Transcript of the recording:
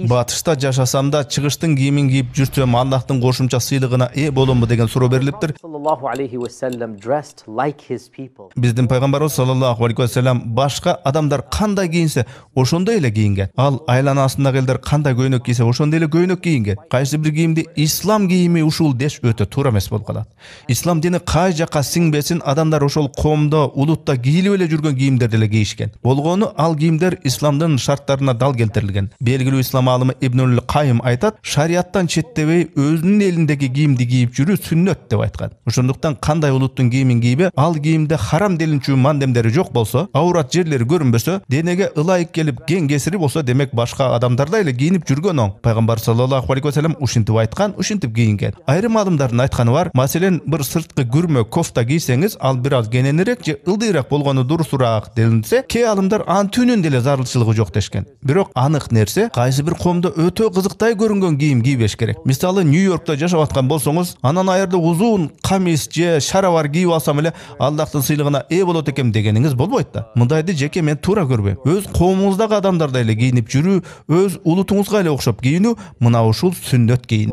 Батышта жашасам да чыгыштын кийимин кийип жүрсөм Аллахтын кошумча сыйлыгына ээ боломбу деген суроо берилиптир. Биздин пайгамбарыбыз саллаллаху алейхи ва саллям башка адамдар кандай кийинсе, ошондой эле кийинген. Ал айланасындагы элдер кандай көйнөк кийсе, ошондой эле көйнөк кийинген. Кайсы бир кийимди ислам кийими ушул деш өтө туура эмес болуп калат. Ислам дини кай жакка сиңбесин, адамдар ошол коомдо, улутта кийилип эле жүргөн кийимдерди эле кийишкен. Болгону ал кийимдер исламдын шарттарына дал келтирилген. Белгилүү ислам алымы Ибнул Кайым айтат, шариаттан четтебей өзүнүн элиндеги кийимди кийип жүрүү сүннөт деп айткан. Ошондуктан кандай улуттун кийимин кийбе, ал кийимде харам делинчүү мандемдери жок болсо, аурат жерлери көрүнбөсө, денеге ылайык келип кен кесири болсо, демек башка адамдардай эле кийинип жүргөн оң. Пайгамбар саллаллаху алейхи ва саллям ушинтип айткан, ушинтип кийинген. Айрым адамдардын айтканы бар, маселен, бир сырткы күрмө кофта кийсеңиз, ал бир аз кененирээк же ылдыйраак болгону дурусураак делинсе, кээ алымдар анын түнүн деле зарылчылыгы жок дешкен. Бирок анык нерсе, кайсы бир коомдо өтө кызыктай көрүнгөн кийим кийбеш керек. Мисалы, Нью-Йоркто жашап аткан болсоңуз, анан аерде узун камис же шаровар кийип алсам эле Аллахтын сыйлыгына ээ болот экем дегениңиз болбойт да. Мындайды жеке мен туура көрбөйм. Өз коомуңуздагы адамдардай эле кийинип жүрүү, өз улутуңузга эле окшоп кийинүү, мына ушул сүннөт кийин.